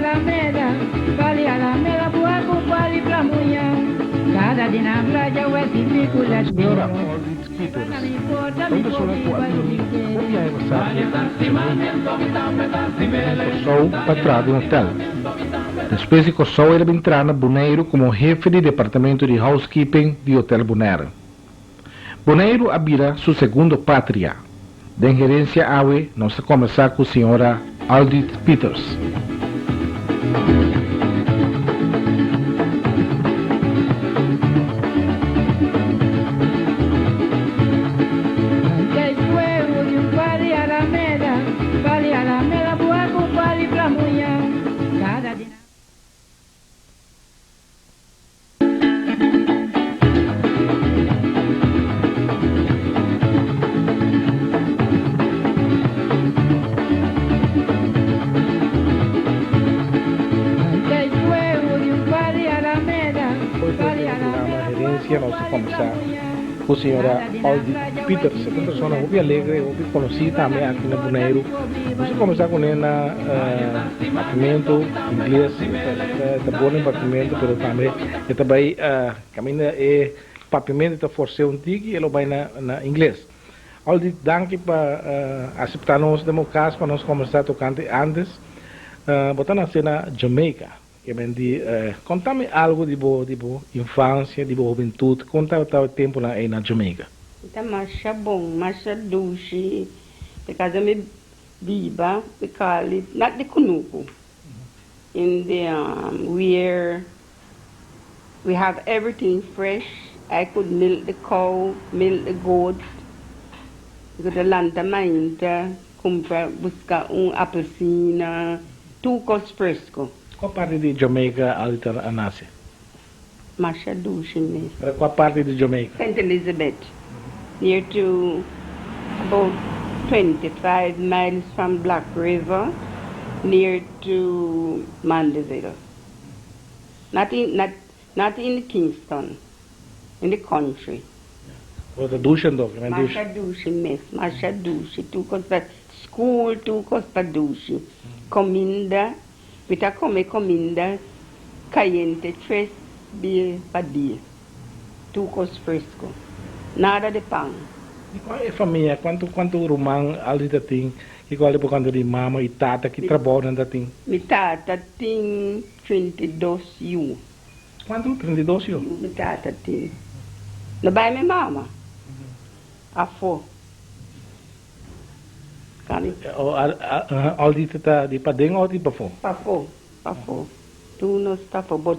Alameda, vale Alameda, buaco, vale Plamunha. Cada dia na praia é típico da Senhora Aldrit Pieters, uma pessoa com a minha sou patrado no hotel. Depois de que sou ele entrar na Bonaire como jefe de departamento de housekeeping do Hotel Bonaire. Bonaire abira sua segunda pátria. De Herensia awe, nós começar com a senhora Aldrit Pieters. Nós começar com a senhora Aldrit Pieters, uma pessoa muito alegre, muito conhecida também aqui na Bonaire. Nós começar com ela no apartamento inglês, está bom no apartamento, mas também está bem, caminha é apartamento está forçado antigo e ela vai na inglês. Aldrit, danke para aceitar nós demo caso para nós começar tocando antes, botando assim na Jamaica. Contame algo de boa infância, de boa juventude, conta o tempo na Jamaica. Então, marcha bom, marcha doce, porque eu me biba, porque not the kunuku. In the where we have everything fresh, I could milk the cow, milk the goats, go to Lanta Mainta, comprar, buscar apelsina, 2 cos fresco. Qual parte de Jamaica Aldrit nasce? Marcha doce mesmo. Qual parte de Jamaica? St. Elizabeth, near to about 25 miles from Black River, near to Mandeville. Not in Kingston, in the country. Wat de douchen toch? Marcha douche mesmo, marcha douche. Tu costa school, tu costa douche. Comida, vita come comida, caliente, 3 dias per dia. Tu cos fresco. Nada de pão. E qual é a família? Quanto irmão Aldrit tem? E qual é o quanto de mama e tata que trabalham da tem? Mi tata tem 32 anos. Quanto? 32 anos? Mi tata tem. Não vai minha mama? Afo. Aldrit está de padeng ou de pafo? Pafo. Tu não está for,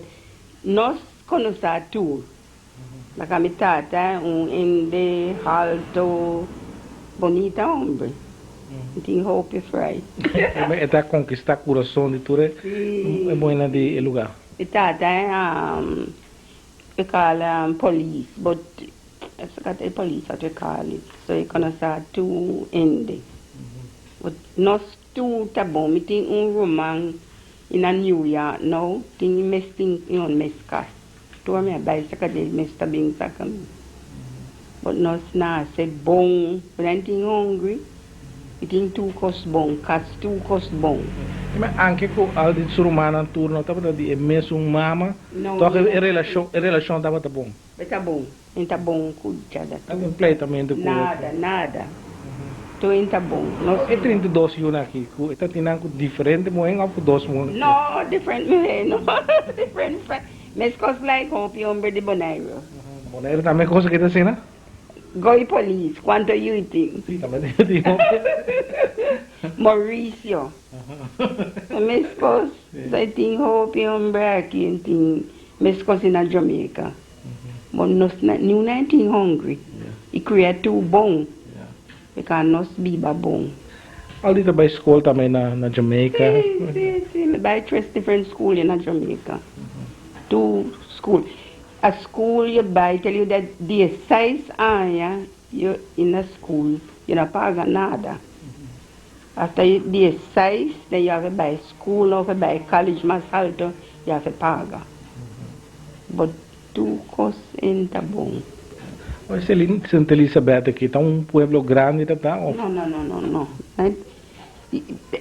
nós conhecemos tu. La camitata ende alto bonita hombre. Tem roupa fry. Está conquistar coração de tudo. É boa de lugar. Tata cala police, but essa é police at call. So you conhece tu ende. But nós tu tá bom, me tem romance in New York now, tem mesting in mescas. Tu a minha baixa cadê mesta bem para caminho. But nós nasce bom, when tem hungry, e tem tu cos bom, cas tu cos bom. Mas anche com Aldrit surumana turno, tá bom de mesmo mama, toca a relação tá bom. Tá bom cuidado. Tá completamente com. Nada. Tu tá bom. Nós é 32 anos aqui, está tendo diferente, mas é algo dos monos. No, different no. Different. Mas cos like hope hombre de Bonaire. Bonaire também coisa que tá sendo? Goi police, quanto you think? Sim, também tem. Mauricio. Mas cos, I think hope hombre aqui tem, mas cos na Jamaica. But nós não tem hungry. E cria tu bom. Porque nós biba bom. Aldrit vai escola também na Jamaica? Sim. Vai 3 different schools na Jamaica. 2 schools. A school you buy tell you that the size area you in a school you don't paga nada. After the size then you have to buy school or buy college mais alto you have to paga. But 2 costs ainda bom. Mas Santa Elizabeth aqui está pueblo grande, tá? No.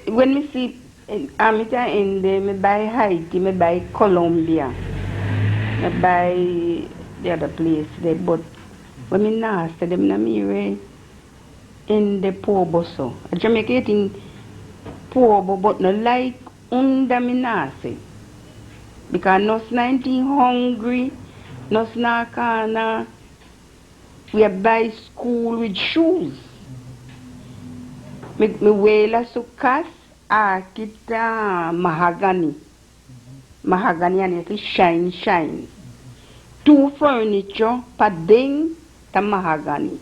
When we see I'm in there, me buy Haiti, me buy Colombia, me buy the other place there, but when me nasty, them na me in the poor bosso. A Jamaica eating poor but no like under me nasty. Because no 19 hungry, no snackana, we buy school with shoes. Me wela sukas, kita mahagani. Mahagani and it shine. 2 furniture, pading, ta mahagani.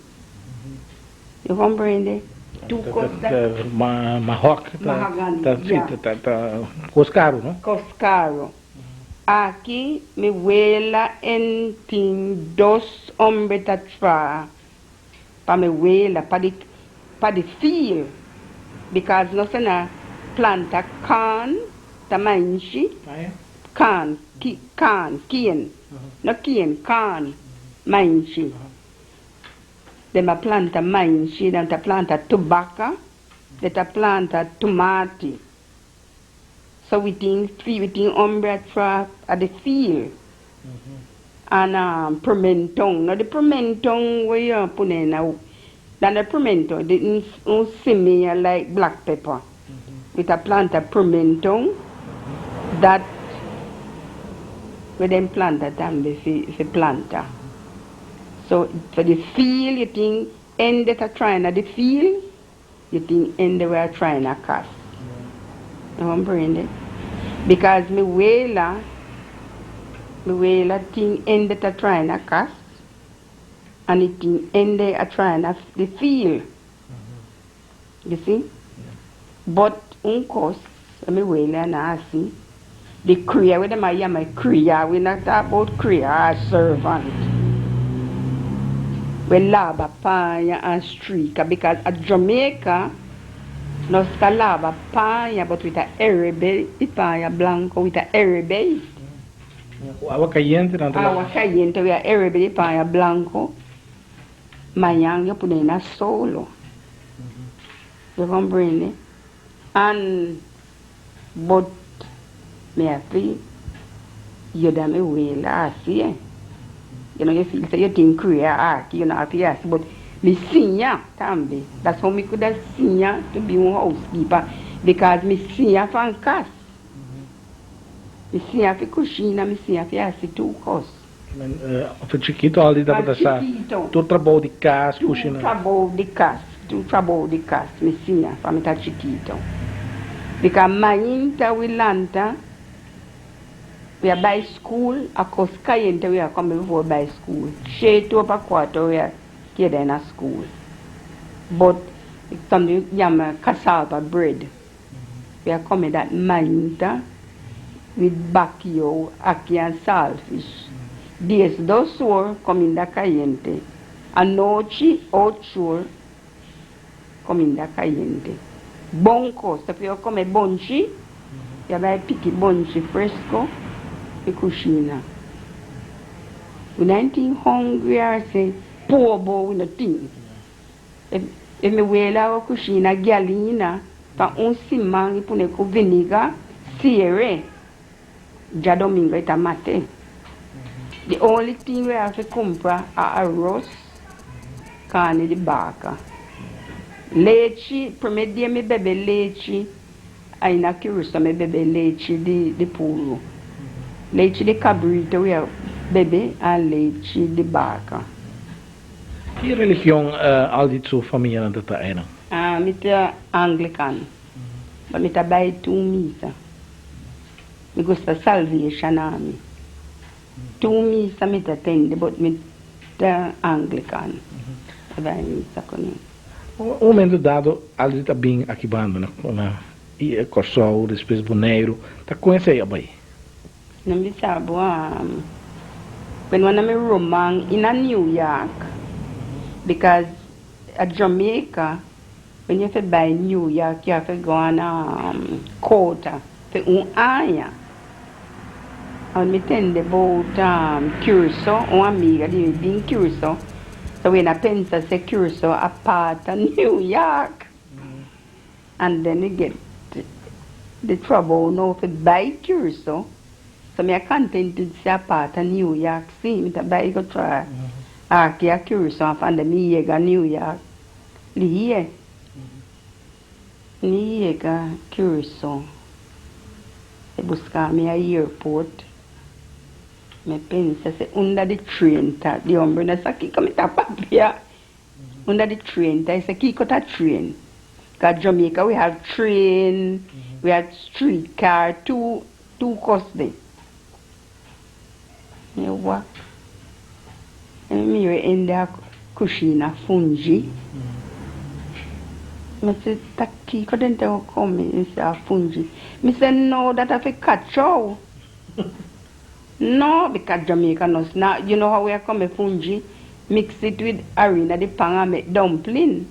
You comprende? 2 costas. Mahawk, tá coscaro, não? Coscaro. Aqui me wela en ting 2 hombre ta tra. Pa me wela, pa the field. Because no se na planta can, ta manchi. Can, kien. No kien, can, manchi. De ma planta manchi, dan ta planta tobacco, de ta planta tomati. So we think umbrella trap at the field. And pimentong. Now the pimentong we put in now. Then the pimentong, the similar like black pepper. With a plant of pimentong that we then plant that and if planta. So for the field you think end that are trying at the field, you think end we are trying to cast. You understand it? Because me wela thing end that are trying to cast and it thing end they are trying to the field. You see? But course, me wela na see the kriya with them I am a kriya, we not talk about kriya as servant. We lava panya and streaker because at Jamaica no scalava panya but with a erebe, panya blanco with a erebe. Agua caliente, no. Agua caliente with a erebe, panya blanco. Mayang you put in a solo. You comprende? And but me happy you da me wela see. You know, you feel say you think career you know, happy yes, but me senior tambe. That's how me could have senior to be one housekeeper because me senior fan cast. Me senior fi cucina, me senior fi assim 2 course. Foi chiquito ali da passar. Tu trabalho de casa, cucina. Tu trabalho de casa, me senior, fa me tá chiquito. Because mainta we lanta we are by school, a coscaiente we are coming before by school. She 2 pa 4 we are here in a school. But some yam cassava bread. We are coming that mainta with bakio, aki and saltfish. Dies those were coming da caliente. Anoche, 8 coming da caliente. Bonco, se you come bonchi, you buy picky bonchi fresco, e cucina. We 19 hungry, I say, poor boy with nothing. If me wela o cucina galina, pa simang ipune ko vinegar, sire, ja domingo eta mate. The only thing we have to compra are arroz, carne de vaca. Leite, primeiro dia me bebe leite, aí na Cursa me bebe leite de puro. Leite de cabrito eu ia beber a leite de vaca. Que religião Aldrit sua família não está aí não? Me tá Anglican. Mas me tá bem tu missa. Me gosta salvation ami. Tu missa me tá tende, but me tá Anglican. Vai missa comigo. Um momento dado, Aldrit está bem aqui bando, né? E Corsol, depois Boneiro, tá conhecendo aí? Não me sabe, when I'm in Roman in New York, because at Jamaica, when you have to buy New York, you have to go on quota for aya. And me tend about Curso, one amiga, they been Curso. So when I pensa say Curso, a part of New York, and then you get the trouble now to buy curso. So me contented to a part of New York City. Me to buy go try. Aki a curso and find me yega New York. Liye. Ni yega curso. E buscar me a airport. Me pensa se under the train ta the hombre na sa kiko me ta papia. Under the train ta se kiko ta train. Cause Jamaica we have train, we have streetcar, two costs there. You walk. And me we in there kushina fungi. Me say taki ko dente ko come me say fungi. Me say no that I fi catch out. No, because Jamaica knows now. You know how we are coming fungi? Mix it with harina, the pan and make dumpling.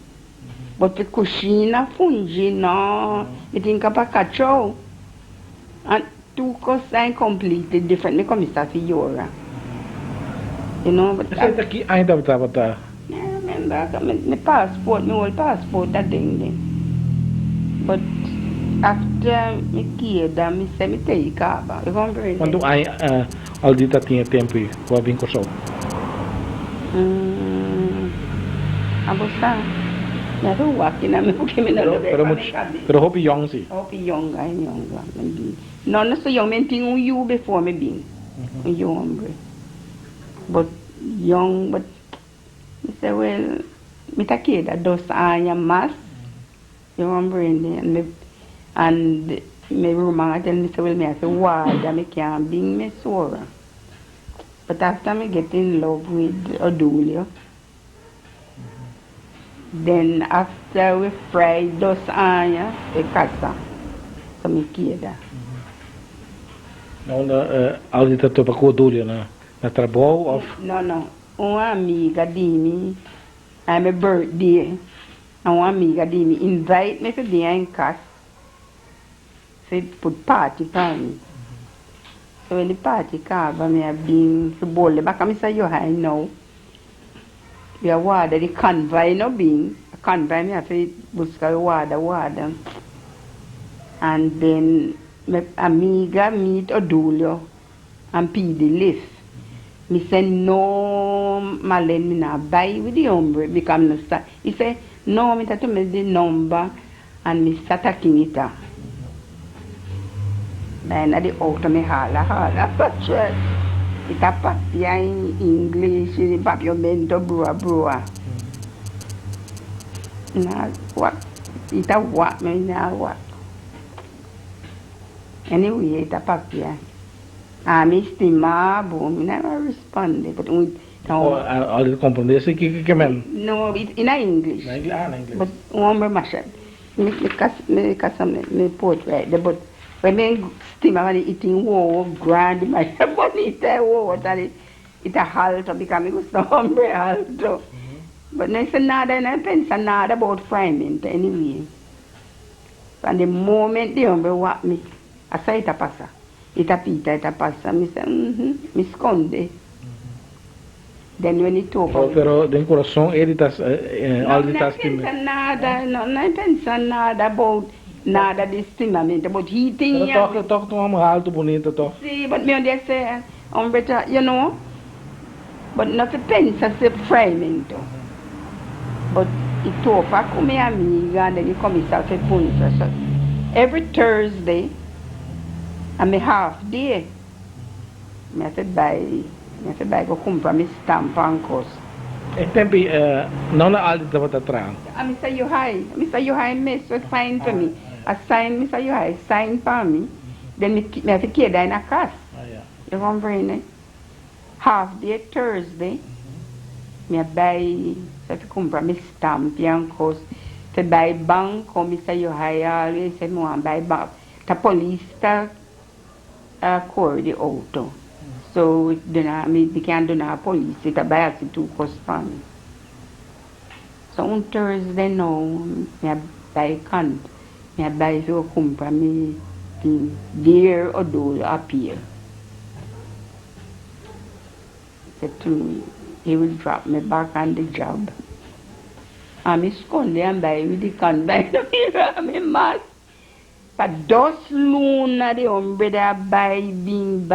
But the kushina fungi, no. I think of a cacho. And two costs are completely different. Me come start for Yora. You know, but I remember my passport, my old passport, that thing. But after me queda, me say me take over. You comprende? Quando Aldita tinha tempo para vir com o show? Abosa. Ya tu waktu na me porque me não Pero hope young sim. Hope young, maybe. No, not so young. Me tinha you before me been. Young hombre. But young, but me say well, me ta queda 2 anos mais. You comprende? And me woman tell me say well me I say water me can't bring me sore. But after me get in love with Odulio, then after we fry 2 anos e casa, so me queda. Não, Aldita topa com o Odulio na trabalho ou? No. Uma amiga de mim, I'm a birthday, and uma amiga de mim invite me to be in casa. So put party for me. So when the party come, me have been to bowl the back. I say you high now. We are water the convoy no being. A convoy me have to busca water. And then my amiga meet Odulio and pay the lift. Me say no, Marlene me not buy with the hombre because no start. He say no, me to me the number and me start taking it out. Then at the auto me hala, but ita papia in English, the papiamento brua. Na what? Ita what me na what? Anyway, ita papia. Me estimava, me never responded, but we no. Aldita compreendesse que men? No, in English. Na English. But hombre machad. Me casam me portrait, but when I estimava eating wow grand, my bonita wow that it a halt because me gusto hombre alto. But I say nada, I pensa nada about framing anyway. And the moment the hombre want me, I say ita pasa. Ita pita, ita pasa. Me say, me esconde. Then when he talk about pero de coração ele está Aldita estima. Não pensa nada about nada de estimamento, but he think. Toca uma alto bonita toca. See, but me on there say, better, you know. But not to pensa se framento. But he talk com minha amiga and then he come and start to punta. So every Thursday, I'm a half day. Me have to buy go compra me stamp and cost. E tempi non Aldita va atrás. Mr. Yohai miss was fine for me. I sign Mr. Yohai sign for me. Then me have to carry in a cast. You comprehend? Half day Thursday, me buy so to compra me stamp and cost. To buy bank or Mr. Yohai always say me want buy bank. The police call the auto. So we can't do no police. It's a buy us 2 cost for me. So on Thursday now, me buy can. Me buy so compra me thing there or do up here. Said to me, he will drop me back on the job. And me sconde and buy with the can buy me mask. For those luna the hombre that buy bean.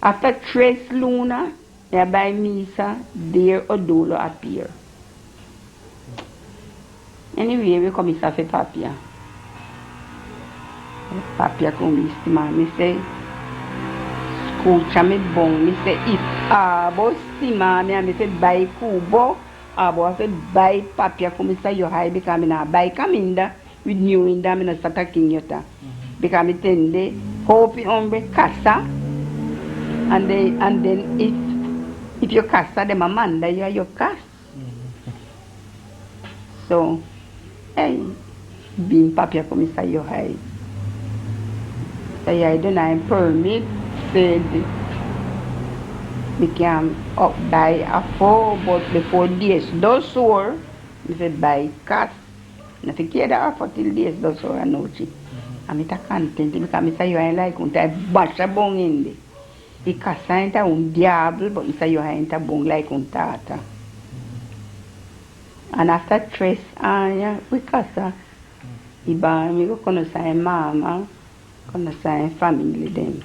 After 3 luna, they buy misa, there Odolo appear. Anyway, we come to say papia. Papia come estima. Me say, escucha me bon. Me say, if abo estima, me say buy kubo. Abo say buy papia come say you high because me na buy kaminda with new inda me na start king yota. Because me tende hope hombre casa. And then if you casa them amanda you are your cas. So hey, being papia come say you high. So I don't have permit said we can up buy a 4 but before days those sore we said buy cas. Na fiqueira a 40 days those sore a noite. A me tá contente because me say you ain't like unta baixa bom inde. E casa ainda diabo but me say you ain't bom like tata. And after 3 anos we casa. Iba me go conocer mama. Conocer family them.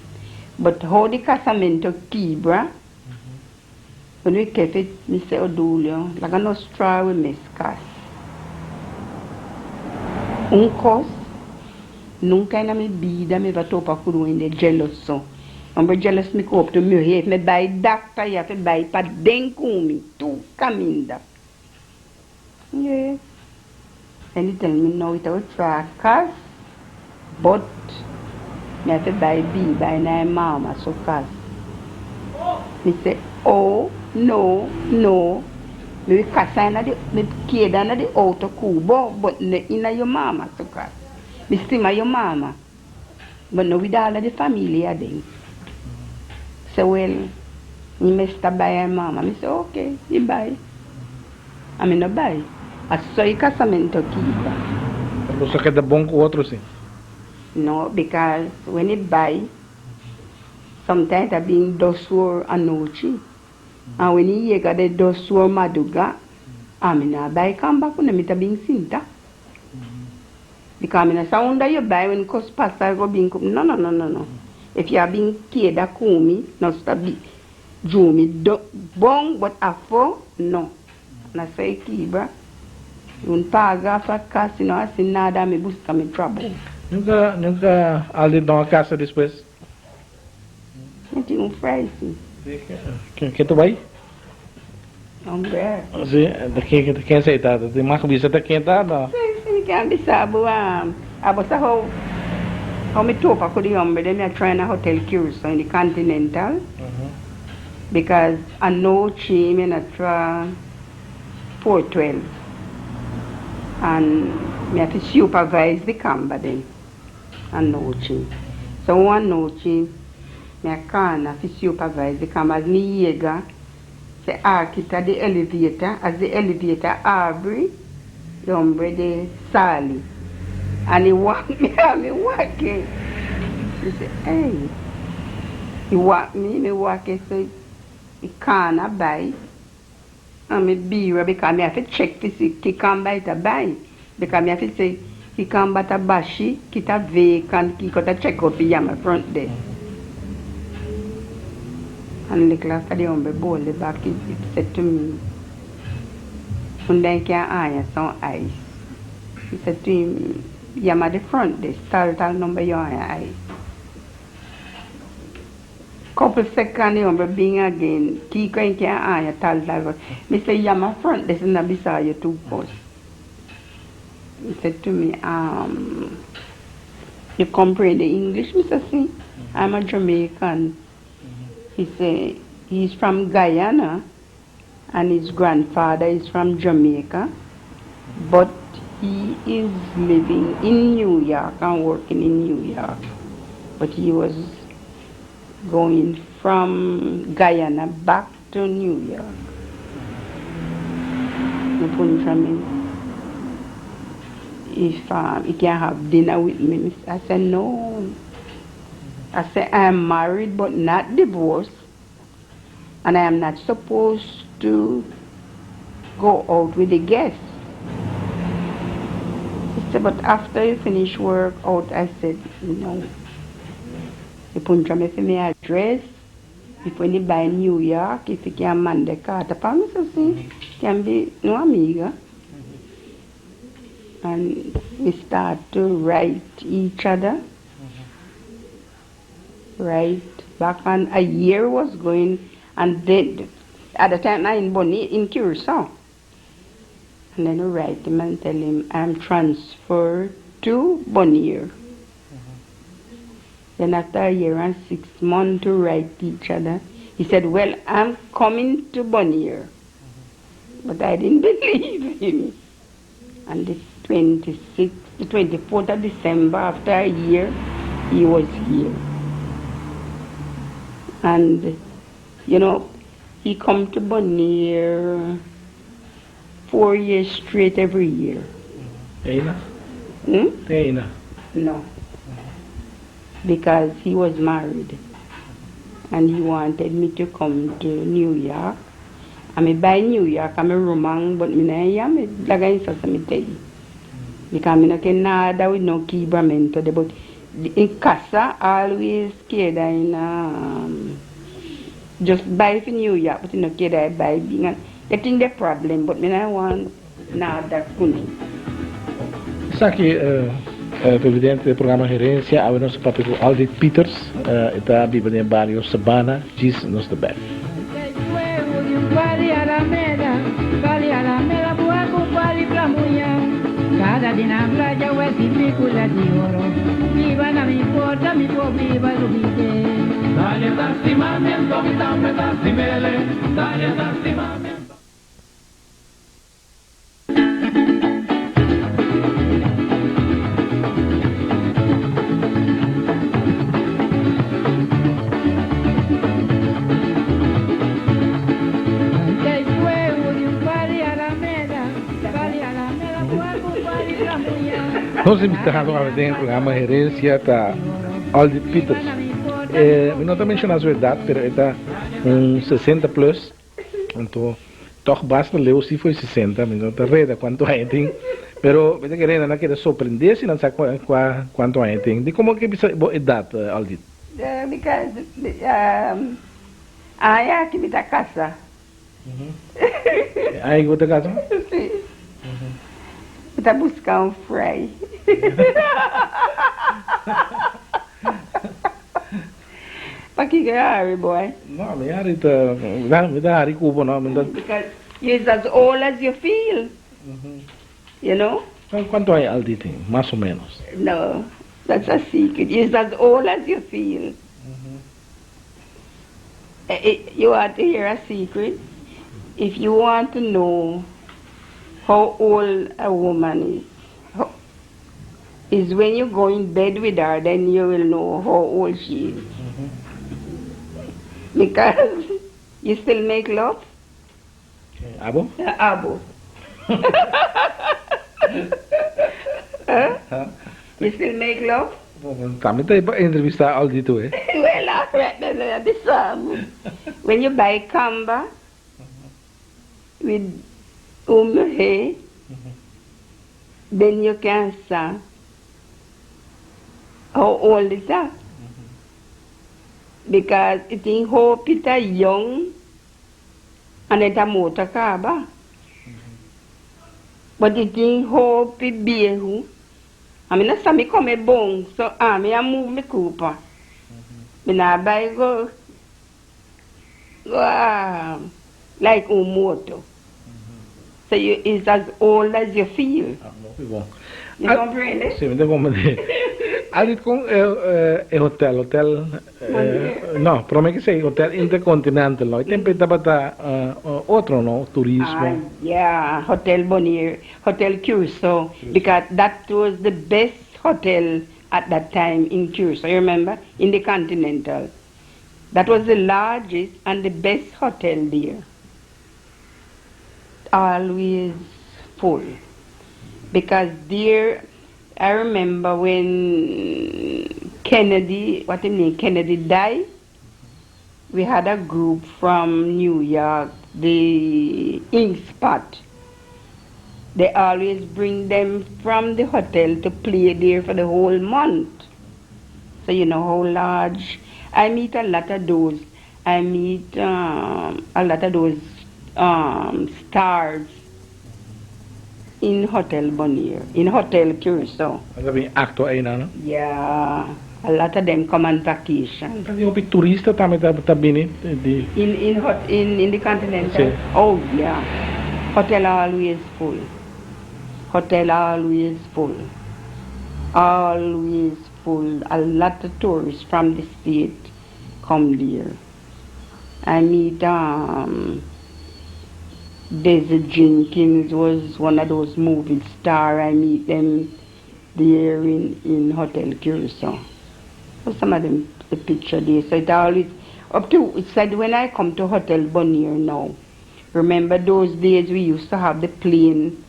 But how the casamento quebra, when we kept it, Mr. Odulio, like a nostra we mescas. Cos, nunca na me bida me va topa kuru in the jealous so. I'm jealous me go up to me here, me buy doctor, you have to buy pa den kumi, tu caminda. Yes. And he tell me now it will try cars, but me have to buy na mama so cars. Me say, oh, no. Me casa na me queda na the auto kubo, but ne ina your mama so cars. Me stima your mama. But no with all of the family then. So well, you must buy a mama. Me say, okay, you buy. I mean no buy. I saw you casamento kiba. Você quer dar bom com o outro sim? No, because when it buy, sometimes I being dosur anochi. And when you get the dosur maduga, I mean I buy come back when I being sinta. Because I mean sound that you buy when cost pasta go being no. If you are being keda kumi, no stabi jumi bong but afo no. Na say kiba. Un paga fa casa não assim nada me busca me trouble. Nunca Aldrit dá uma caça depois? Eu tinha um freise. Que tu vai? Hombre. Sim, daqui aceitar. Tem mais cabeça daqui tá não. Sim, que ande sabe abo sa how me topa ko di hombre dem I try na hotel Curacao in the Continental. Because I know chi me na try 412. And me have to supervise the camber then. And noche. So one noche, me can have to supervise the camber. As me yega, the architect, the elevator, as the elevator Aubrey, the hombre de Sally. And he walk me and me walking. He say, hey. He walk me walking, so he can't buy. And me be because me have to check to see he come by to buy. Because me have to say he come by to bashi, he ta vacant, he got to check up in my front there. And little after the hombre bowl the back, he said to me, and then can iron some ice. He said to him, I'm at the front there, start number your ice. Couple seconds, the hombre being again, keep going to iron, tell driver. Me say, yeah, my front, this is not beside you two posts. He said to me, you comprehend the English, Mr. C? I'm a Jamaican. He said, he's from Guyana, and his grandfather is from Jamaica, but he is living in New York and working in New York. But he was going from Guyana back to New York. If he can have dinner with me, I said no. I said I am married but not divorced, and I am not supposed to go out with the guests. He said, but after you finish work out, I said, no. You punch me for my address. If when you buy in New York, if you can man the car, the promise see, can be no amiga. And we start to write each other. Right back on a year was going, and then at the time I in Bonnie in Curacao. And then I write him and tell him I'm transferred to Bonnier. Then after a year and 6 months to write each other, he said, well, I'm coming to Bonnier. But I didn't believe him. And the 24th of December, after a year, he was here. And, you know, he come to Bonnier 4 years straight every year. Eina? Eina? No. Because he was married. And he wanted me to come to New York. I'm by New York, I'm a Roman, but I am like I said, because I'm not nada with no kibramento. But in casa, always scared in just buy for New York, but no kid I buy being getting the problem, but I want nada kuni. Saki presidente del programa Herensia, a nosso papo Aldrit Pieters, está vivo em bairro Sabana, diz nos de back. Cada dinambra ya weti mikula dioro. Viva na mi porta mi po viva lubite. Dale tastimamiento mi tambe tastimele. Dale tastimamiento. Nós invitamos a ver o programa Herensia está Aldrit Pieters. Não está mencionando a sua idade, mas está 60 plus. Então, toch basta ler se foi 60, mas não está reda quanto a tem. Pero, você querendo, não quer surpreender se não sabe quanto a tem. De como que é a idade, Aldrit? Because I have to be the casa. Aí, você casa? Sim. Para buscar fry. Para que é Harry, boy? Não, me Harry está Harry Cuba, não. Because you're as old as you feel. You know? Quanto é Aldrit? Mais ou menos. No, that's a secret. You're as old as you feel. You want to hear a secret? If you want to know how old a woman is when you go in bed with her, then you will know how old she is. Because you still make love. Abo? Abo. You still make love? Kami tayo ba entrevista Aldrit eh? Well, alright, this when you buy Kamba with hair, then you can say how old is that? Because it in hope it's a young and it's a motor car, ba? But it in hope it be who? I mean, that's me come a bone, so I move me Cooper. When I buy go like a motor. So it's as old as you feel. Muito bom. You compreende? Sim, muito bom. Aldrit com hotel, não, provavelmente que hotel intercontinental, não. E tem para outro, não, turismo. Yeah, Hotel Bonnier, Hotel Curacao, because that was the best hotel at that time in Curacao. You remember, in the Continental, that was the largest and the best hotel there. Always full, because there I remember when Kennedy died, we had a group from New York, the Ink Spot, They always bring them from the hotel to play there for the whole month. So you know how large. I meet a lot of those. I meet a lot of those stars in Hotel Bonnier, in Hotel Curacao. Dat ben acto ay na, no? Yeah, a lot of them come on vacation. Kasi yung turista tama tabi di. In the Continental. Sí. Oh yeah, hotel always full. Hotel always full. Always full. A lot of tourists from the state come there. I meet Daisy Jenkins was one of those movie stars. I meet them there in Hotel Curacao. So some of them, the picture there. So it always, up to, it said when I come to Hotel Bonnier now, remember those days we used to have the plane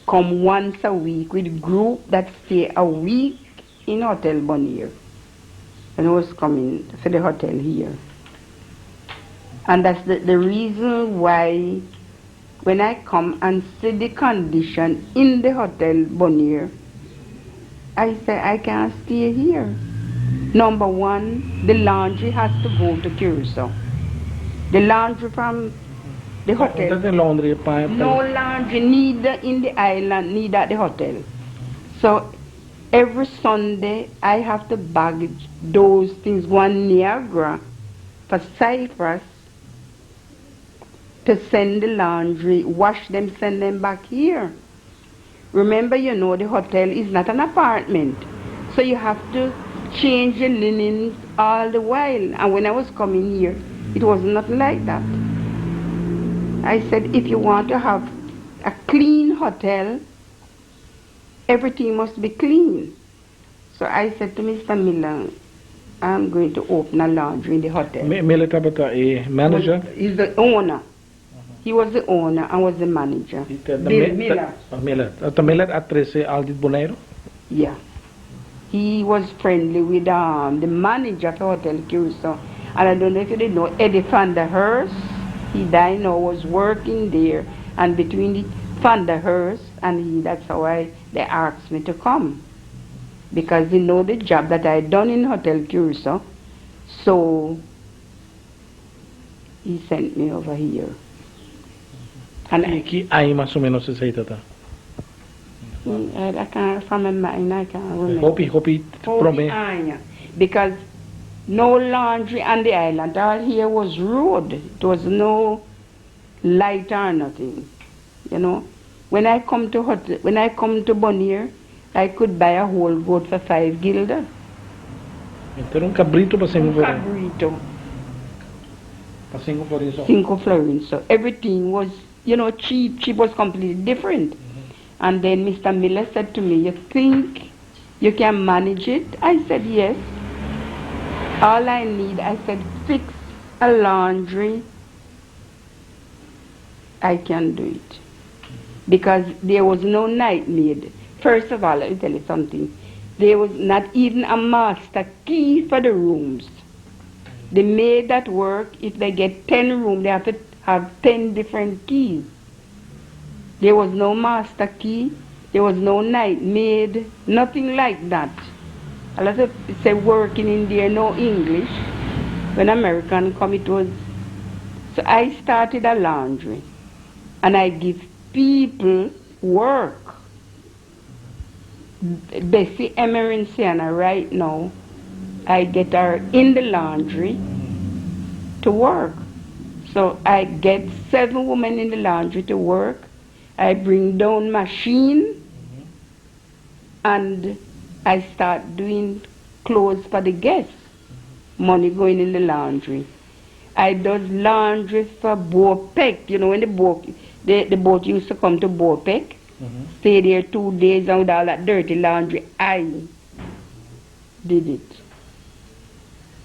come once a week with a group that stay a week in Hotel Bonnier. And it was coming for the hotel here. And that's the reason why when I come and see the condition in the Hotel Bonnier, I say I can't stay here. Number one, the laundry has to go to Curacao. The laundry from the hotel. No laundry, neither in the island, neither at the hotel. So every Sunday I have to baggage those things, one Niagara for Cyprus, to send the laundry, wash them, send them back here. Remember, you know, the hotel is not an apartment. So you have to change the linens all the while. And when I was coming here, it was not like that. I said, if you want to have a clean hotel, everything must be clean. So I said to Mr. Miller, I'm going to open a laundry in the hotel. Miller tabata a manager? He's the owner. He was the owner and was the manager. Bill Miller. Miller. The Miller address Aldrit Bonaire? Yeah. He was friendly with the manager of the Hotel Curacao. And I don't know if you didn't know, Eddie Van der Hearst, he died now, was working there. And between the Van der Hearst and he, that's how they asked me to come. Because they know the job that I done in Hotel Curacao. So he sent me over here. And I más o menos esa tata. I can't from my mind, I can't remember. Hopi, because no laundry on the island. All here was road. It was no light or nothing. You know, when I come to Bonnier, I could buy a whole goat for 5 guilder. Era un cabrito para 5 florins. Cabrito. Para 5 florins. 5 florins. So everything was, you know, cheap. Cheap was completely different. And then Mr. Miller said to me, you think you can manage it? I said, yes. All I need, I said, fix a laundry. I can do it. Because there was no night maid. First of all, let me tell you something. There was not even a master key for the rooms. The maid that work, if they get 10 rooms, they have to have 10 different keys. There was no master key. There was no night maid. Nothing like that. A lot of people say working in there, no English. When American come, it was. So I started a laundry. And I give people work. Bessie Herensia right now, I get her in the laundry to work. So I get 7 women in the laundry to work. I bring down machine and I start doing clothes for the guests. Money going in the laundry. I does laundry for Bopek. You know, when the boat used to come to Bopek, stay there 2 days and with all that dirty laundry, I did it.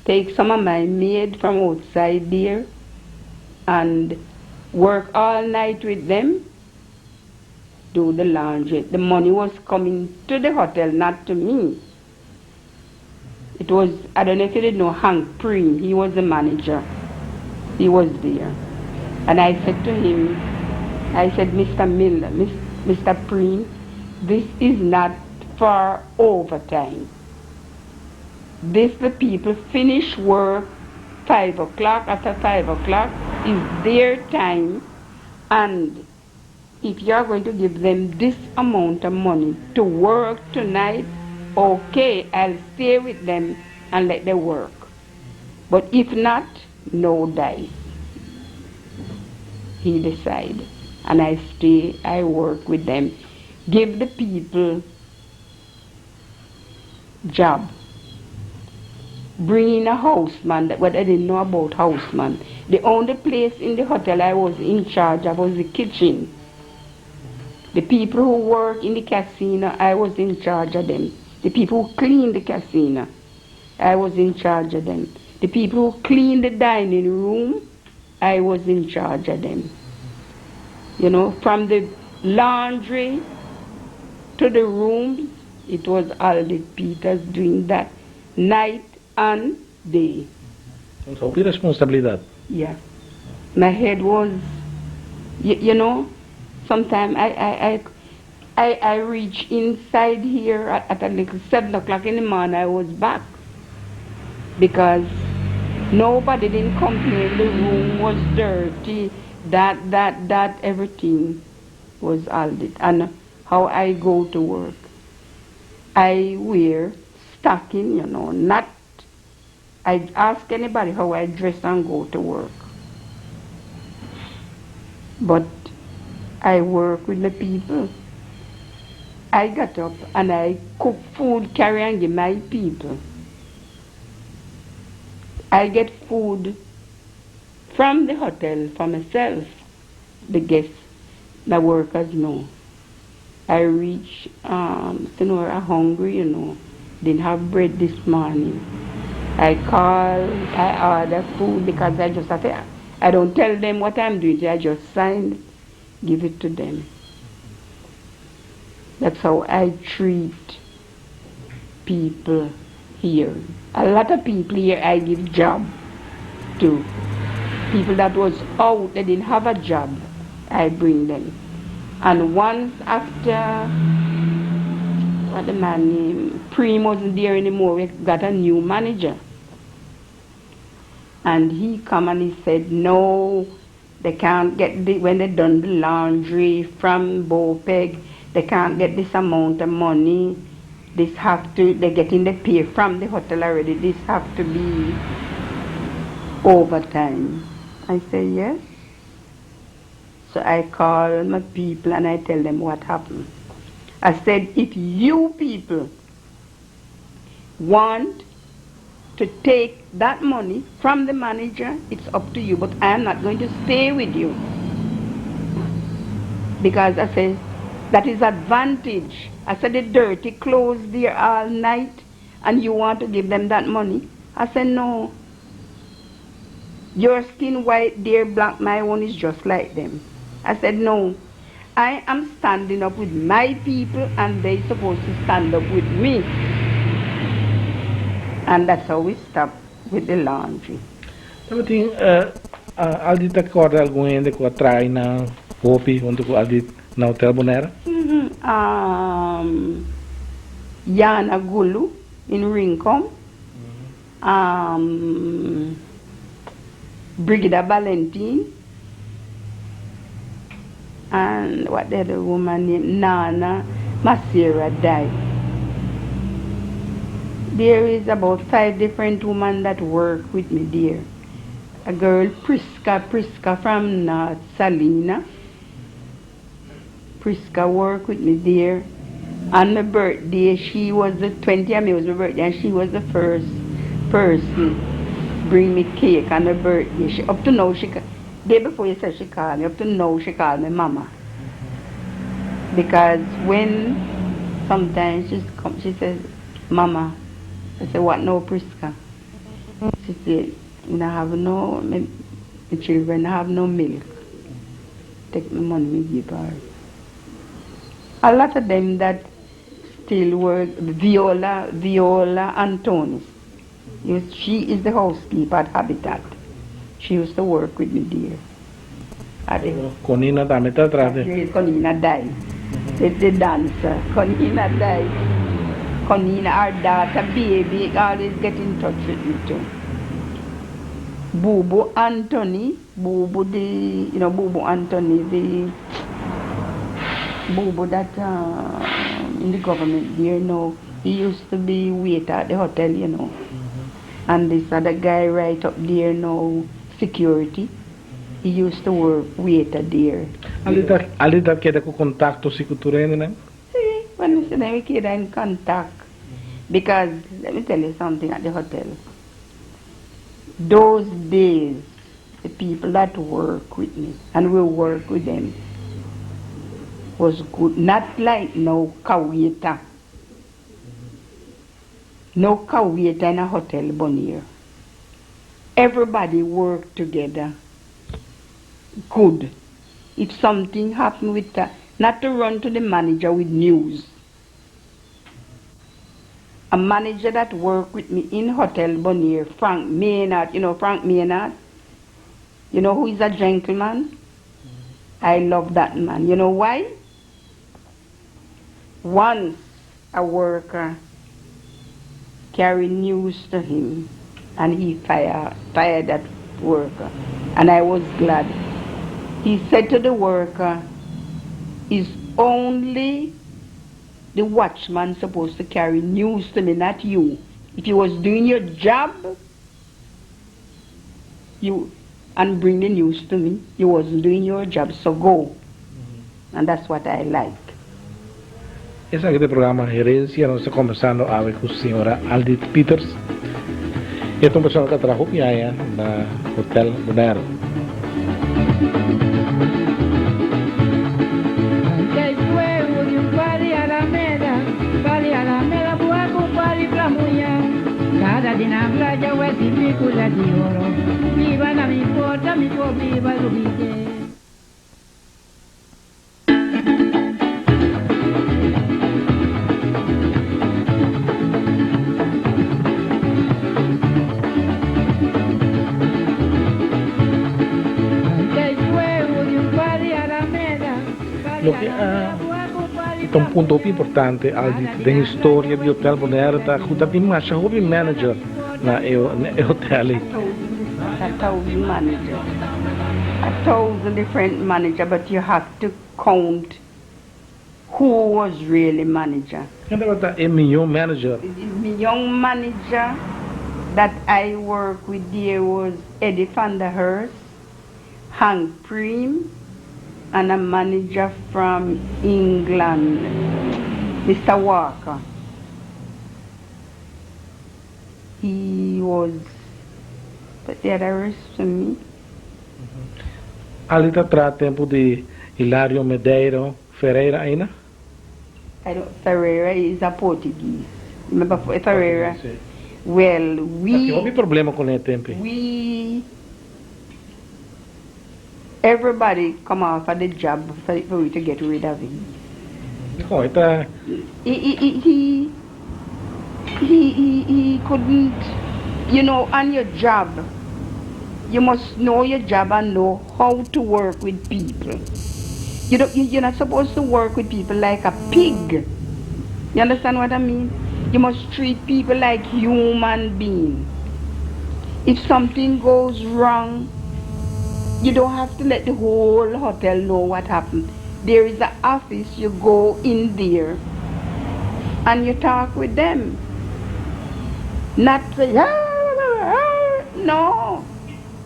Take some of my maid from outside there and work all night with them, do the laundry. The money was coming to the hotel, not to me. It was, I don't know if you didn't know, Hank Preem, he was the manager. He was there. And I said to him, I said, Mr. Miller, Mr. Preen, this is not for overtime. This the people finish work 5 o'clock. After 5 o'clock is their time, and if you are going to give them this amount of money to work tonight, okay, I'll stay with them and let them work. But if not, no dice. He decided. And I stay, I work with them. Give the people job. Bring in a houseman, but I didn't know about houseman. The only place in the hotel I was in charge of was the kitchen. The people who work in the casino, I was in charge of them. The people who clean the casino, I was in charge of them. The people who clean the dining room, I was in charge of them. You know, from the laundry to the rooms, it was Aldrit Pieters doing that night and day. So, responsibilidad. Yeah. My head was, you know, sometimes I reach inside here at a little 7 o'clock in the morning, I was back. Because nobody didn't complain, the room was dirty, that everything was Aldrit. And how I go to work, I wear stocking, you know, not, I ask anybody how I dress and go to work. But I work with the people. I got up and I cook food, carry and give my people. I get food from the hotel for myself, the guests, the workers know. I reach, Sonora hungry, you know, didn't have bread this morning. I call, I order food because I just have to, I don't tell them what I'm doing, I just sign, give it to them. That's how I treat people here. A lot of people here I give job to. People that was out, they didn't have a job, I bring them. And once after, what the man name, Preem wasn't there anymore, we got a new manager. And he come and he said, no, they can't get, when they done the laundry from Bopeg, they can't get this amount of money. This have to, they're getting the pay from the hotel already. This have to be overtime. I say, yes. So I call my people and I tell them what happened. I said, if you people want to take that money from the manager, it's up to you, but I am not going to stay with you. Because I say, that is advantage. I said, the dirty clothes there all night and you want to give them that money? I said, no. Your skin white, their black, my one is just like them. I said, no. I am standing up with my people and they supposed to stand up with me. And that's how we stop with the laundry. Everything, Aldrit acorda alguém de que atrai na Hopi, onde o Aldrit na Hotel Bonaire? Yana Gulu in Rincon. Brigida Valentine. And what the other woman named Nana Masera died. There is about 5 different women that work with me there. A girl, Priska from North Salina. Priska worked with me there. On my birthday, she was the 20th, it was my birthday, and she was the first person bring me cake on her birthday. She, up to now, day before you said she called me, up to now she called me Mama. Because when sometimes she says, Mama, I said, what now, Priska? She said, I have no, my children have no milk. Take my money, me give her. A lot of them that still work, Viola Antonis. She is the housekeeper at Habitat. She used to work with me there. Conina também está atrás. Conina died. the dancer. Conina died. Conina, our daughter, baby, always get in touch with me too. Bubu Anthony, Bubu Anthony, the Bubu that in the government there now. He used to be waiter at the hotel, And this other guy right up there now, security. He used to work waiter there. Aldrit queda com contato si culturene, né? See, when we say we queda in contact, because let me tell you something at the hotel. Those days, the people that work with me and will work with them was good. Not like no waiter. No waiter in a hotel Bonnier. Everybody worked together. Good. If something happened with that, not to run to the manager with news. A manager that worked with me in Hotel Bonnier, Frank Maynard, Frank Maynard? You know who is a gentleman? I love that man. You know why? Once a worker carried news to him and he fired that worker. And I was glad. He said to the worker, is only the watchman supposed to carry news to me, not you. If you was doing your job, and bring the news to me, you wasn't doing your job, so go. And that's what I like. Esse aqui é o programa Herensia, nós estamos conversando agora com a senhora Aldrit Pieters. E é uma pessoa que trabalha na Hotel Bonnier. Cada dina playa huesi picula di oro, viva na mi porta, mi può viva l'ubite. Lo che è un punto più importante della storia di Hotel Bonnier è che ti immagini come manager nel hotel. A thousand managers. A thousand different managers, but you have to count who was really manager. And a million manager. The young manager that I worked with there was Eddie van der Hearst, Hank Preem, and a manager from England, Mr. Walker. He was, but the other rest to me. Ali tra tempo di Hilario Medeiro Ferreira ainda? Ferreira is a Portuguese. Remember Ferreira? Well, we... Houve problema com ele tempo. Everybody come off of the job for we to get rid of him. He couldn't, on your job, you must know your job and know how to work with people. You're not supposed to work with people like a pig. You understand what I mean? You must treat people like human beings. If something goes wrong, you don't have to let the whole hotel know what happened. There is an office, you go in there and you talk with them. Not say, no.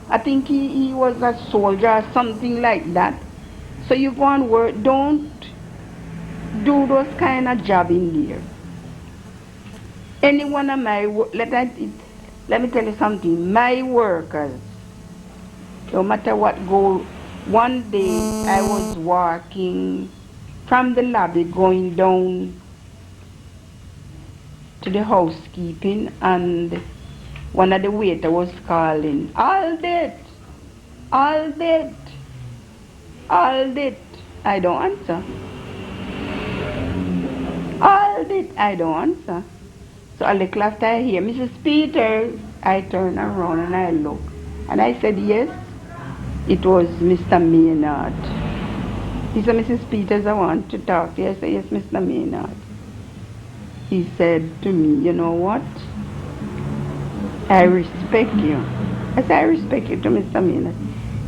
I think he was a soldier or something like that. So you go and work, don't do those kind of job in there. Any one of my, let me tell you something, my workers, no matter what go, one day I was walking from the lobby going down to the housekeeping and one of the waiter was calling, Aldrit, Aldrit, Aldrit. I don't answer. Aldrit, I don't answer. So a little after I hear, Mrs. Pieters, I turn around and I look. And I said, yes, it was Mr. Maynard. He said, Mrs. Pieters, I want to talk to you. I said, yes, Mr. Maynard. He said to me, you know what? I respect you. I said, I respect you to Mr. Maynard.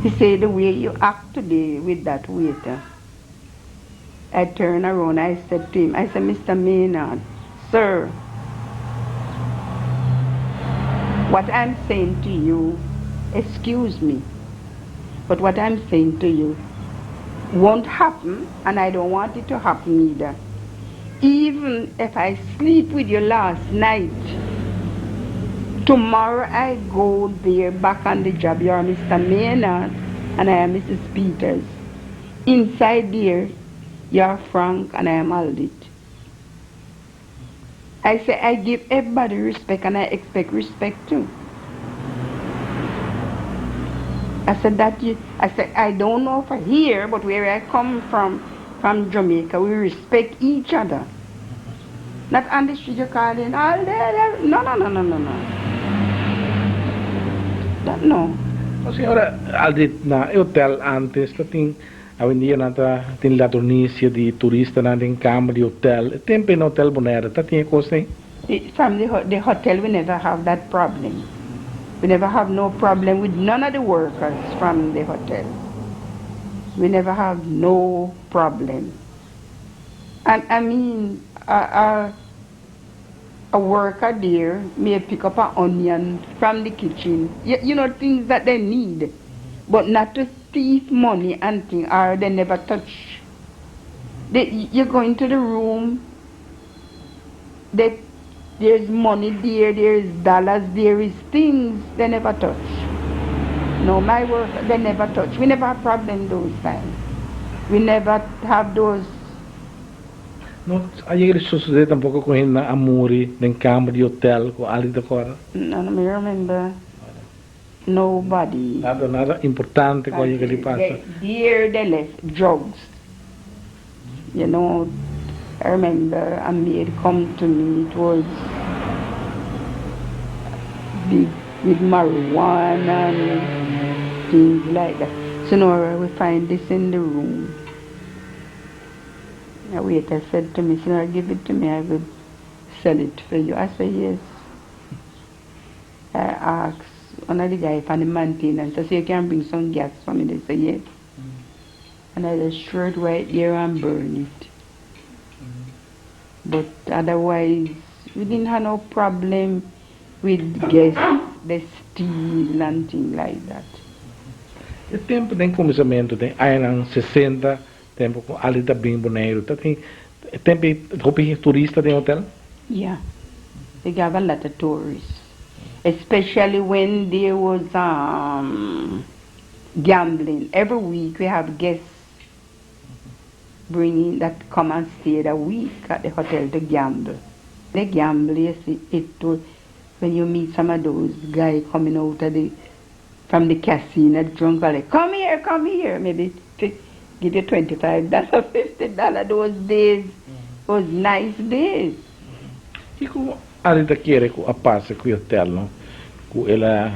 He said, the way you act today with that waiter. I turned around, I said to him, I said, Mr. Maynard, sir, what I'm saying to you, excuse me, but what I'm saying to you won't happen, and I don't want it to happen either. Even if I sleep with you last night, tomorrow I go there back on the job. You're Mr. Maynard, and I am Mrs. Pieters. Inside there, you're Frank, and I am Aldrit. I say I give everybody respect, and I expect respect too. I said I don't know for here, but where I come from Jamaica, we respect each other. Not on the street you call in, no. That no. Kasi ora Aldrit na hotel antes tating avenida nata tin la Tunisia di turista natin kama di hotel. Tempe no hotel bonera tating coste. From the hotel we never have that problem. We never have no problem with none of the workers from the hotel. We never have no problem. And I mean, a worker there may pick up an onion from the kitchen. You know, things that they need. But not to thief money and things, or they never touch. You go into the room, there's money there, there's dollars, there is things they never touch. No, my work, they never touch. We never have problem those times. We never have those. No, ayer sucede tampoco con na amuri ng kama di hotel ko Aldrit agora. No, me remember. Nobody. Nada importante ko yung que pasa. There they left drugs. You know, I remember a maid come to me, it was big with marijuana and things like that. So now we find this in the room. A waiter said to me, Sonora, give it to me, I will sell it for you. I said, yes. I asked one of the guys from the maintenance, I said, you can bring some gas for me? They said, yes. And I just threw it right there and burn it. But otherwise, we didn't have no problem with gas, the steel and things like that. O tempo tem começamento tem aí ng 60 tempo com Aldrit bem boneiro tem tempo hopi turista tem hotel. Yeah, they got a lot of tourists, especially when there was gambling. Every week we have guests bringing that come and stay a week at the hotel to gamble. They gamble, you see, when you meet some of those guys coming out of from the casino, drunk, like, come here, maybe give you $25, $50. Those days, those nice days. E com Aldrit quer com a passa com o hotel, não? Com ela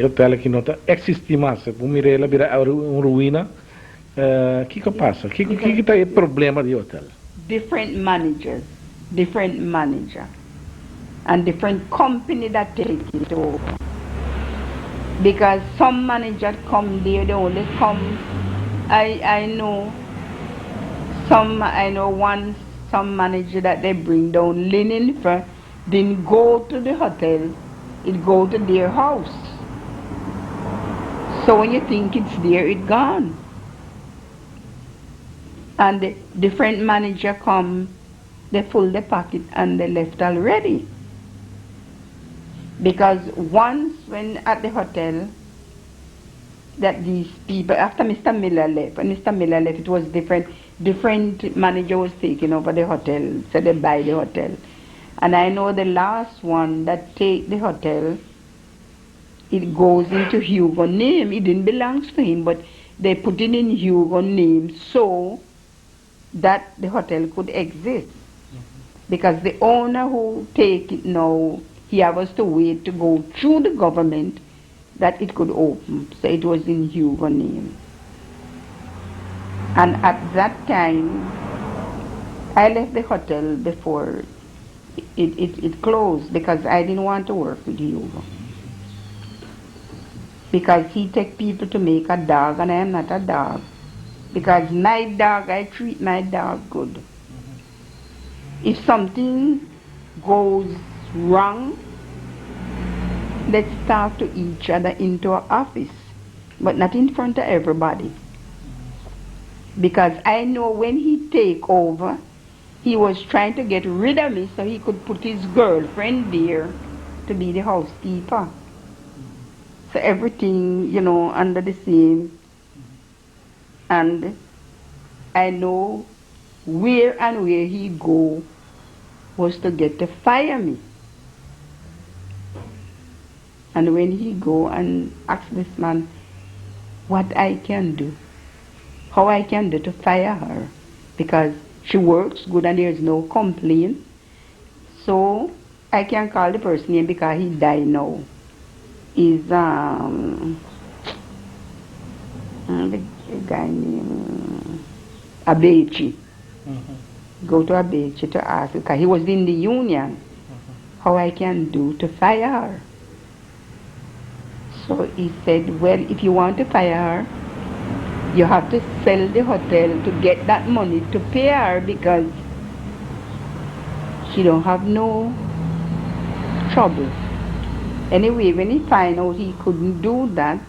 hotel que não está existe mais, por mim ela vira ruína. Que passa? Que tá o problema do hotel? Different managers, and different company that take it over. Because some managers come there, they only come. I know some manager that they bring down linen for, didn't go to the hotel, it go to their house. So when you think it's there, it's gone. And the different manager come, they full the pocket and they left already. Because once when at the hotel, that these people, after Mr. Miller left, when Mr. Miller left, it was different manager was taking over the hotel, so they buy the hotel. And I know the last one that take the hotel, it goes into Hugo name. It didn't belong to him, but they put it in Hugo name so that the hotel could exist. Because the owner who take it now, he has to wait to go through the government that it could open. So it was in Hugo name. And at that time, I left the hotel before it closed because I didn't want to work with Hugo. Because he take people to make a dog and I am not a dog. Because my dog, I treat my dog good. If something goes wrong, let's talk to each other into our office, but not in front of everybody. Because I know when he take over, he was trying to get rid of me so he could put his girlfriend there to be the housekeeper. So everything, you know, under the same. And I know where and where he go was to get to fire me. And when he go and ask this man what I can do, how I can do to fire her, because she works good and there is no complaint. So I can call the person name because he died now. Is the guy named Abechi. Go to Abechi to ask because he was in the union. How I can do to fire her. So he said, well, if you want to fire her, you have to sell the hotel to get that money to pay her because she don't have no trouble. Anyway, when he find out he couldn't do that,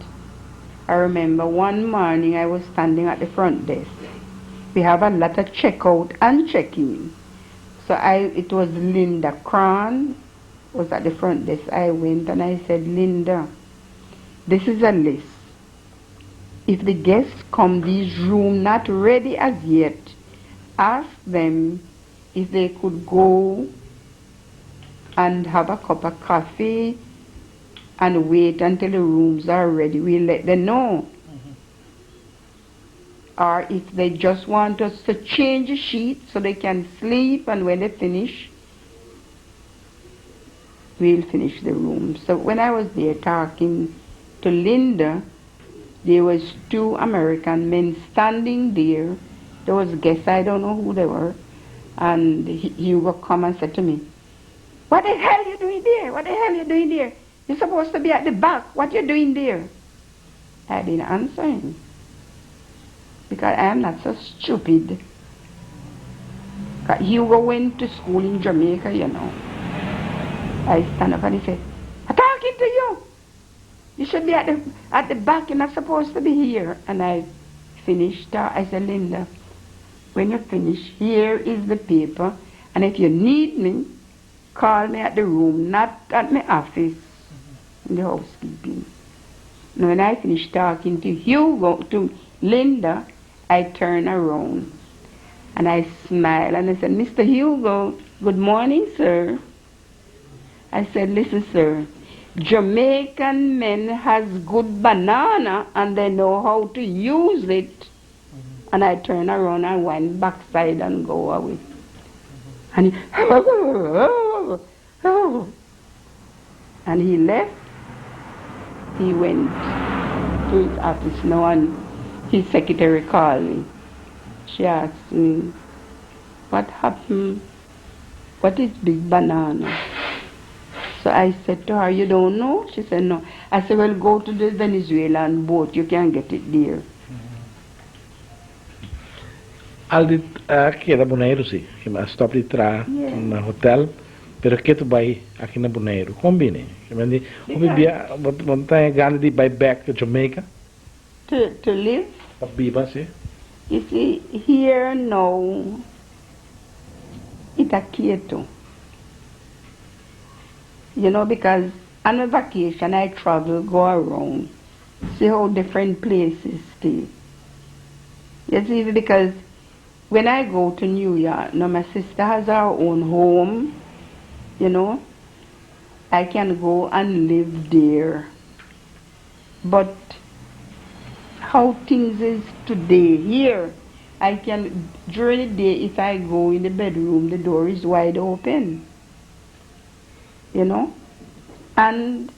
I remember one morning I was standing at the front desk. We have a lot of check out and check in. So it was Linda Cron was at the front desk. I went and I said, Linda, this is a list. If the guests come this room not ready as yet, ask them if they could go and have a cup of coffee and wait until the rooms are ready. We'll let them know. Or if they just want us to change the sheet so they can sleep, and when they finish, we'll finish the room. So when I was there talking to Linda, there was two American men standing there. There was guests, I don't know who they were. And he would come and said to me, what the hell are you doing there? What the hell are you doing there? You're supposed to be at the back. What are you doing there? I didn't answer him. Because I am not so stupid. Hugo went to school in Jamaica, you know. I stand up and he said, I'm talking to you. You should be at the back. You're not supposed to be here. And I finished. I said, Linda, when you finish, here is the paper. And if you need me, call me at the room, not at my office in the housekeeping. And when I finished talking to Hugo, to Linda, I turned around and I smiled and I said, Mr. Hugo, good morning, sir. I said, listen, sir, Jamaican men has good banana and they know how to use it. And I turned around and went backside and go away. And he, and he left. He went to his office now and his secretary called me. She asked me, what happened? What is big banana? So I said to her, you don't know? She said, no. I said, well, go to the Venezuelan boat. You can get it there. Aldrit, aqui da Bonaire, sim. Stop de trás no hotel, pero que tu vai aqui na Bonaire? Combine. Você tem ganas de buy back to Jamaica? To live? Biba, sim. You see, here now, it's quieto. You know, because on a vacation I travel, go around, see how different places stay. You see, because when I go to New York, now my sister has her own home, you know, I can go and live there. But how things is today here, I can, during the day, if I go in the bedroom, the door is wide open, you know, and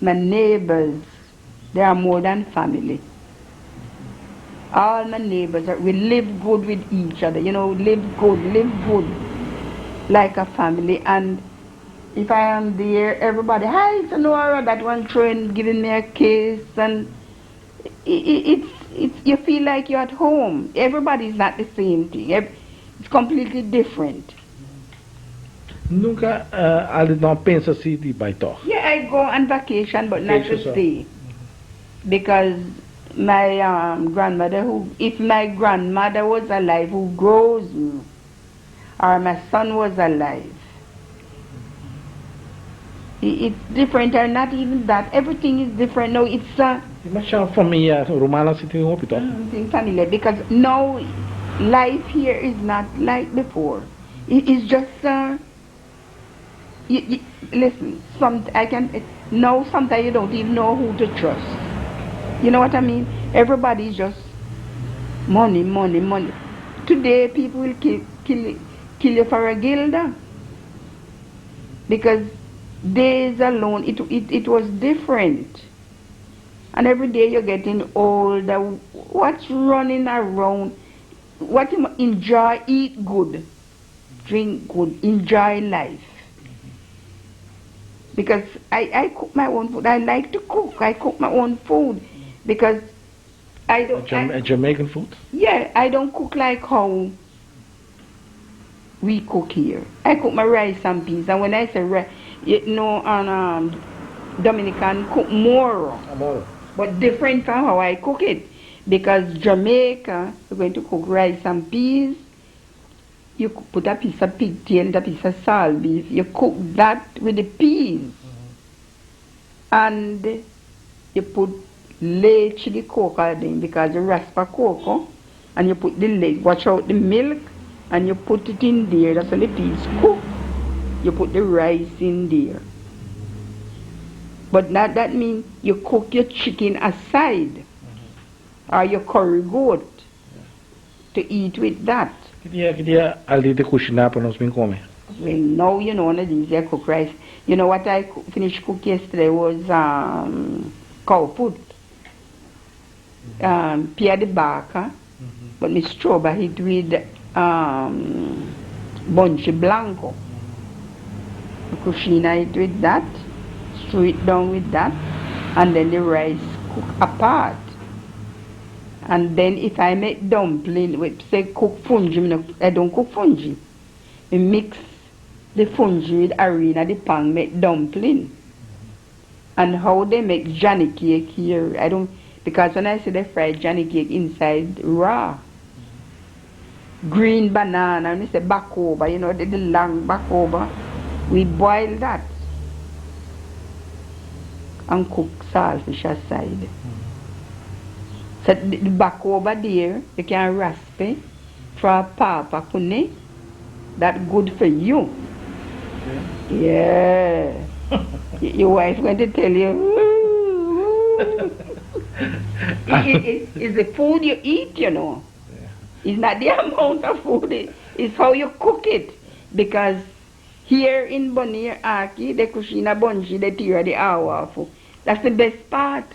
my neighbors, they are more than family. All my neighbors, we live good with each other, you know, live good, like a family. And if I am there, everybody, hi, Sonora, that one train giving me a kiss, and it's you feel like you're at home. Everybody's not the same thing. It's completely different. Nunca Aldrit não pensa assim de baitó. Yeah, I go on vacation, but not to stay. Because my grandmother, if my grandmother was alive, who grows me, or my son was alive, it's different, or not even that. Everything is different. No, it's Mas já família romana se tem hospital. familiar, because now life here is not like before. It's just listen. Now sometimes you don't even know who to trust. You know what I mean? Everybody's just money. Today people will kill you for a guilder, because days alone it was different. And every day you're getting older. What's running around? What you enjoy? Eat good, drink good, enjoy life. Because I cook my own food. I like to cook. I cook my own food because I don't. Jamaican food? Yeah, I don't cook like how we cook here. I cook my rice and peas, and when I say rice, you know, on Dominican cook more, but different from how I cook it. Because Jamaica, you're going to cook rice and peas. You put a piece of pigtail and a piece of salt beef. You cook that with the peas. And you put leche the cocoa then, because you rasp a cocoa. And you put the leche, watch out the milk, and you put it in there. That's how the peas cook. You put the rice in there. But not that means you cook your chicken aside. Or your curry goat. To eat with that. Que dia Aldrit de cozinhar para nós bem comer? Well, now you know one of these I cook rice. You know what I finished cook yesterday was cow food. Pia de vaca, but me strawberry it with bunche blanco. Cucina it with that, strew it down with that, and then the rice cook apart. And then if I make dumpling, with say cook fungi, I don't cook fungi. I mix the fungi with harina, the pan, make dumpling. And how they make Johnny cake here, I don't, because when I say they fry Johnny cake inside raw. Green banana, and they say bacoba, you know, the long bacoba. We boil that. And cook saltfish aside. So the back over there, you can rasp it for a papa kune. That's good for you. Yeah. Your wife going to tell you. It's the food you eat, you know. It's not the amount of food, it's how you cook it. Because here in Bonnier Aki, the cucina bonji, the tira the hour food. That's the best part.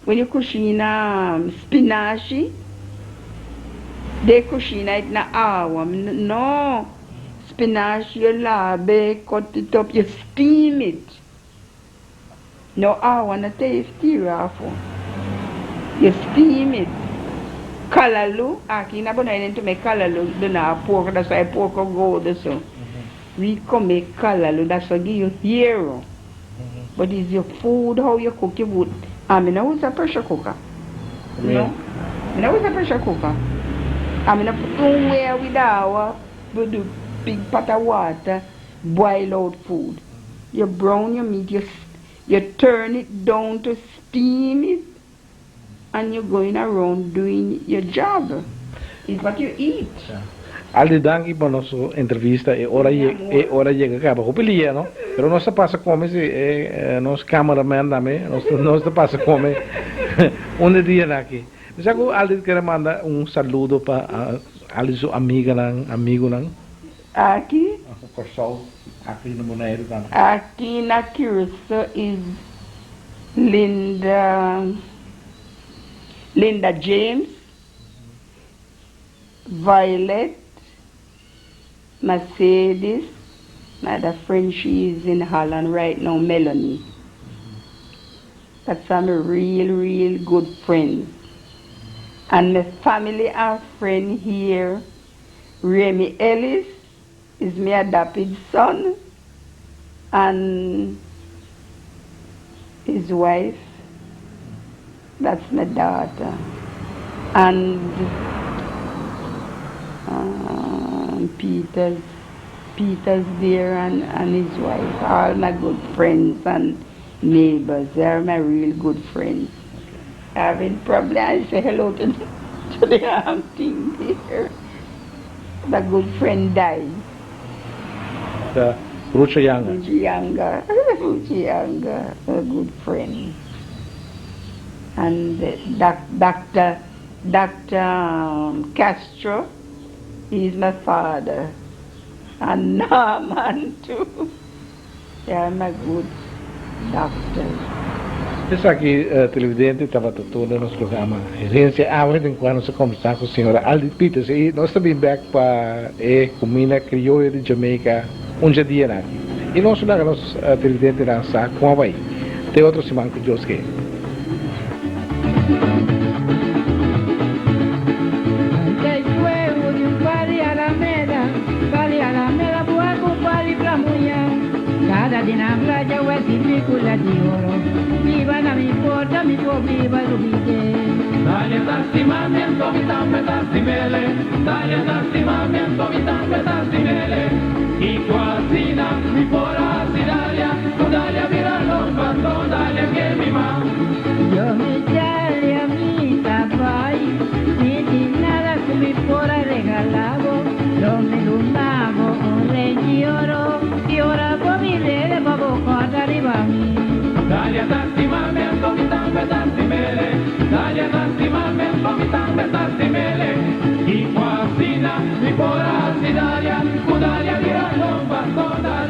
When you cucina spinach, they cucina it na hour. No. Spinach, you labe, cut it up, you steam it. No hour, na te tira for. You steam it. Kalalu, aki na bonayin to make kalalu, do na pork, that's why pork go this so. We can make kalalu, that's why give you hero. But it's your food, how you cook your food. I mean, I was a pressure cooker. You know? I was a pressure cooker. I mean, I put somewhere with our, with the big pot of water, boil out food. You brown your meat, you turn it down to steam it, and you're going around doing your job. It's what you eat. Yeah. Aldrit, danke por nossa entrevista. É hora chega acaba. Hopelia, não? Pero nós passa come se nosso cameraman também, nós passa come dia aqui. Mas eu Aldrit quer mandar saludo para ali sua amiga amigo não? Aqui? Pessoal aqui no Bonaire também. Aqui na Cursa is Linda James. Violet, Mercedes, my other friend, she is in Holland right now, Melanie. That's some real good friends. And my family and friend here, Remy Ellis, is my adopted son, and his wife, that's my daughter. And Pieters there and his wife, all my good friends and neighbors. They are my real good friends. Having problems, I say hello to the thing here. The good friend died. The Rucha Younger. Ruchi Younger, a good friend. And Dr. Castro, he's my father. And Norman too. They are my good doctors. Pensa que televidente estava todo no nosso programa Herensia. Vamos enquanto nós conversar com a senhora Aldrit Pieters e nós também back para a comida crioula de Jamaica dia aqui. E nós somos televidente dançar com a Hawaii. Tem outro semana que Deus quer. Cada di na playa weti piccola di oro, viva na mi porta mi può viva l'ubite. Dale tassimamento mi tambe tassimele, dale tassimamento mi tambe tassimele. I quasina mi pora sidalia, dalia virano quando dalia che mi ma. Io mi dalia mi tapai, mi di nada che mi pora regalavo, lo me lumavo un reggi oro, e ora mi deve babo corda ribami. Dalia tassimamento mi tambe tassimele, dalia tassimamento mi tambe tassimele. I quasina mi pora sidalia, dalia